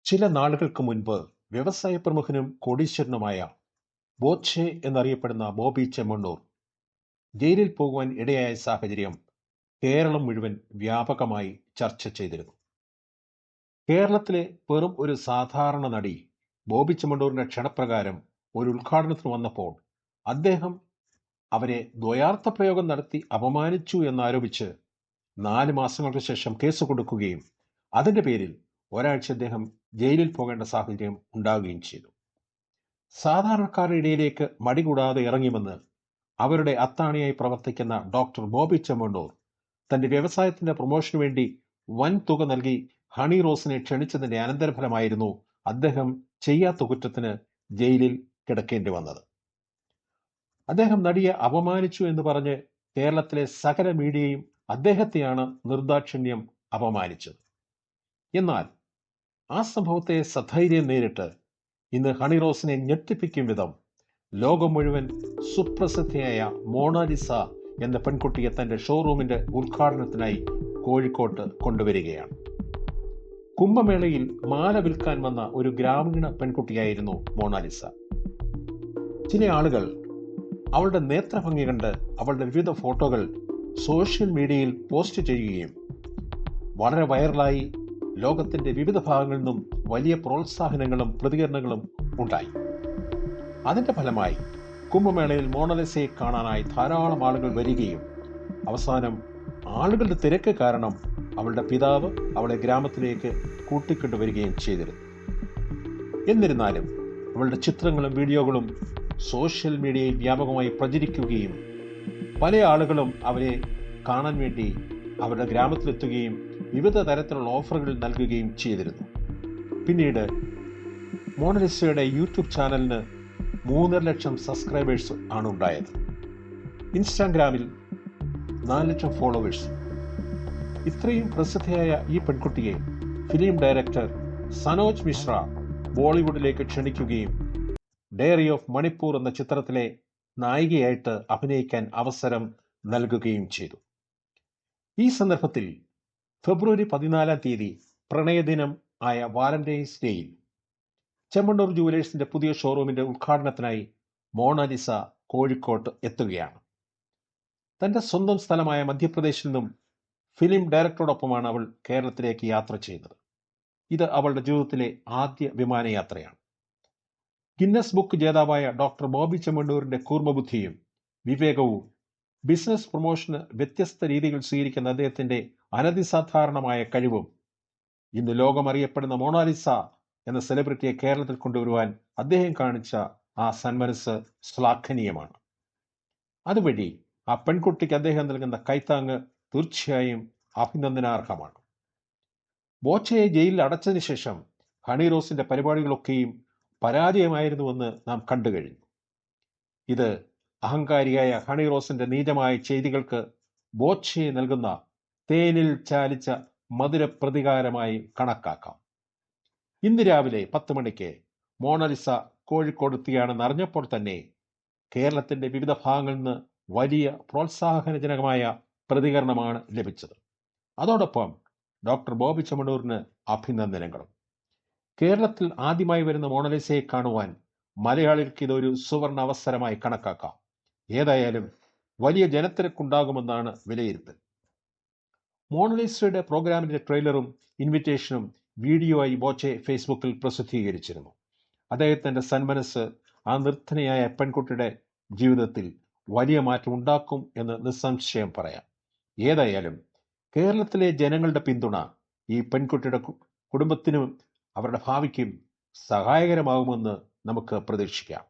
ചില നാളുകൾക്ക് മുൻപ് വ്യവസായ പ്രമുഖനും കോടീശ്വരനുമായ ബോച്ചെ എന്നറിയപ്പെടുന്ന ബോബി ചെമ്മണ്ണൂർ ജയിലിൽ പോകുവാൻ ഇടയായ സാഹചര്യം കേരളം മുഴുവൻ വ്യാപകമായി ചർച്ച ചെയ്തിരുന്നു. കേരളത്തിലെ വെറും ഒരു സാധാരണ നടി ബോബി ചെമ്മണ്ണൂരിന്റെ ക്ഷണപ്രകാരം ഒരു ഉദ്ഘാടനത്തിന് വന്നപ്പോൾ അദ്ദേഹം അവരെ ദ്വയാർത്ഥ പ്രയോഗം നടത്തി അപമാനിച്ചു എന്നാരോപിച്ച് 4 മാസങ്ങൾക്ക് ശേഷം കേസ് കൊടുക്കുകയും അതിന്റെ പേരിൽ ഒരാഴ്ച അദ്ദേഹം ജയിലിൽ പോകേണ്ട സാഹചര്യം ഉണ്ടാവുകയും ചെയ്തു. സാധാരണക്കാരുടെ ഇടയിലേക്ക് മടികൂടാതെ ഇറങ്ങിമെന്ന് അവരുടെ അത്താണിയായി പ്രവർത്തിക്കുന്ന ഡോക്ടർ ബോബി ചെമ്മണ്ണൂർ തന്റെ വ്യവസായത്തിന്റെ പ്രൊമോഷന് വേണ്ടി വൻ തുക നൽകി ഹണി റോസിനെ ക്ഷണിച്ചതിന്റെ അനന്തരഫലമായിരുന്നു അദ്ദേഹം ചെയ്യാത്ത കുറ്റത്തിന് ജയിലിൽ കിടക്കേണ്ടി വന്നത്. അദ്ദേഹം നടിയെ അപമാനിച്ചു എന്ന് പറഞ്ഞ് കേരളത്തിലെ സകല മീഡിയയും അദ്ദേഹത്തെയാണ് നിർദാക്ഷിണ്യം അപമാനിച്ചത്. എന്നാൽ ആ സംഭവത്തെ സധൈര്യം നേരിട്ട് ഇന്ന് ഹണി റോസിനെ ഞെട്ടിപ്പിക്കും വിധം ലോകം മുഴുവൻ സുപ്രസിദ്ധയായ മോണാലിസ എന്ന പെൺകുട്ടിയെ തന്റെ ഷോറൂമിന്റെ ഉദ്ഘാടനത്തിനായി കോഴിക്കോട്ട് കൊണ്ടുവരികയാണ്. കുംഭമേളയിൽ മാല വിൽക്കാൻ വന്ന ഒരു ഗ്രാമീണ പെൺകുട്ടിയായിരുന്നു മോണാലിസ. ചില ആളുകൾ അവളുടെ നേത്രഭംഗി കണ്ട് അവളുടെ വിവിധ ഫോട്ടോകൾ സോഷ്യൽ മീഡിയയിൽ പോസ്റ്റ് ചെയ്യുകയും വളരെ വൈറലായി ലോകത്തിന്റെ വിവിധ ഭാഗങ്ങളിൽ നിന്നും വലിയ പ്രോത്സാഹനങ്ങളും പ്രതികരണങ്ങളും ഉണ്ടായി. അതിന്റെ ഫലമായി കുംഭമേളയിൽ മോണാലിസയെ കാണാനായി ധാരാളം ആളുകൾ വരികയും അവസാനം ആളുകളുടെ തിരക്ക് കാരണം അവളുടെ പിതാവ് അവളെ ഗ്രാമത്തിലേക്ക് കൂട്ടിക്കൊണ്ടുവരികയും ചെയ്തിരുന്നു. എന്നിരുന്നാലും അവളുടെ ചിത്രങ്ങളും വീഡിയോകളും സോഷ്യൽ മീഡിയയിൽ വ്യാപകമായി പ്രചരിക്കുകയും പല ആളുകളും അവരെ കാണാൻ വേണ്ടി അവരുടെ ഗ്രാമത്തിലെത്തുകയും വിവിധ തരത്തിലുള്ള ഓഫറുകൾ നൽകുകയും ചെയ്തിരുന്നു. പിന്നീട് മോണാലിസയുടെ യൂട്യൂബ് ചാനലിന് 3.5 ലക്ഷം സബ്സ്ക്രൈബേഴ്സ് ആണ് ഉണ്ടായത്. ഇൻസ്റ്റാഗ്രാമിൽ 4 ലക്ഷം ഫോളോവേഴ്സ്. ഇത്രയും പ്രസിദ്ധയായ ഈ പെൺകുട്ടിയെ ഫിലിം ഡയറക്ടർ സനോജ് മിശ്ര ബോളിവുഡിലേക്ക് ക്ഷണിക്കുകയും ഡയറി ഓഫ് മണിപ്പൂർ എന്ന ചിത്രത്തിലെ നായികയായിട്ട് അഭിനയിക്കാൻ അവസരം നൽകുകയും ചെയ്തു. ഈ സന്ദർഭത്തിൽ ഫെബ്രുവരി 14 തീയതി പ്രണയദിനം ആയ വാലന്റൈൻസ് ഡേയിൽ ചെമ്മണ്ണൂർ ജുവലേഴ്സിന്റെ പുതിയ ഷോറൂമിന്റെ ഉദ്ഘാടനത്തിനായി മോണാലിസ കോഴിക്കോട്ട് എത്തുകയാണ്. തന്റെ സ്വന്തം സ്ഥലമായ മധ്യപ്രദേശിൽ നിന്നും ഫിലിം ഡയറക്ടറോടൊപ്പമാണ് അവൾ കേരളത്തിലേക്ക് യാത്ര ചെയ്യുന്നത്. ഇത് അവളുടെ ജീവിതത്തിലെ ആദ്യ വിമാനയാത്രയാണ്. ഗിന്നസ് ബുക്ക് ജേതാവായ ഡോക്ടർ ബോബി ചെമ്മണ്ണൂരിന്റെ കൂർമ്മബുദ്ധിയും വിവേകവും ബിസിനസ് പ്രൊമോഷന് വ്യത്യസ്ത രീതികൾ സ്വീകരിക്കുന്ന അദ്ദേഹത്തിന്റെ അനധിസാധാരണമായ കഴിവും ഇന്ന് ലോകമറിയപ്പെടുന്ന മോണാലിസ എന്ന സെലിബ്രിറ്റിയെ കേരളത്തിൽ കൊണ്ടുവരുവാൻ അദ്ദേഹം കാണിച്ച ആ സന്മനസ് ശ്ലാഘനീയമാണ്. അതുവഴി ആ പെൺകുട്ടിക്ക് അദ്ദേഹം നൽകുന്ന കൈത്താങ്ങ് തീർച്ചയായും അഭിനന്ദനാർഹമാണ്. ബോച്ചയെ ജയിലിൽ അടച്ചതിന് ശേഷം ഹണി റോസിന്റെ പരിപാടികളൊക്കെയും പരാജയമായിരുന്നുവെന്ന് നാം കണ്ടു കഴിഞ്ഞു. ഇത് അഹങ്കാരിയായ ഹണി റോസിന്റെ നീചമായ ചെയ്തികൾക്ക് ബോച്ചയെ നൽകുന്ന തേനിൽ ചാലിച്ച മധുര പ്രതികാരമായി കണക്കാക്കാം. ഇന്ന് രാവിലെ 10 മണിക്ക് മോണാലിസ കോഴിക്കോട് എത്തുകയാണെന്ന് അറിഞ്ഞപ്പോൾ തന്നെ കേരളത്തിന്റെ വിവിധ ഭാഗങ്ങളിൽ നിന്ന് വലിയ പ്രോത്സാഹനജനകമായ പ്രതികരണമാണ് ലഭിച്ചത്. അതോടൊപ്പം ഡോക്ടർ ബോബി ചെമ്മണ്ണൂരിന് അഭിനന്ദനങ്ങളും. കേരളത്തിൽ ആദ്യമായി വരുന്ന മോണാലിസയെ കാണുവാൻ മലയാളികൾക്ക് ഇതൊരു സുവർണ അവസരമായി കണക്കാക്കാം. ഏതായാലും വലിയ ജനത്തിരക്കുണ്ടാകുമെന്നാണ് വിലയിരുത്തൽ. മോണാലിസയുടെ പ്രോഗ്രാമിന്റെ ട്രെയിലറും ഇൻവിറ്റേഷനും വീഡിയോ ആയി ബോച്ചെ ഫേസ്ബുക്കിൽ പ്രസിദ്ധീകരിച്ചിരുന്നു. അദ്ദേഹത്തിന്റെ സന്മനസ് ആ നിർധനയായ പെൺകുട്ടിയുടെ ജീവിതത്തിൽ വലിയ മാറ്റം ഉണ്ടാക്കും എന്ന് നിസ്സംശയം പറയാം. ഏതായാലും കേരളത്തിലെ ജനങ്ങളുടെ പിന്തുണ ഈ പെൺകുട്ടിയുടെ കുടുംബത്തിനും അവരുടെ ഭാവിക്കും സഹായകരമാകുമെന്ന് നമുക്ക് പ്രതീക്ഷിക്കാം.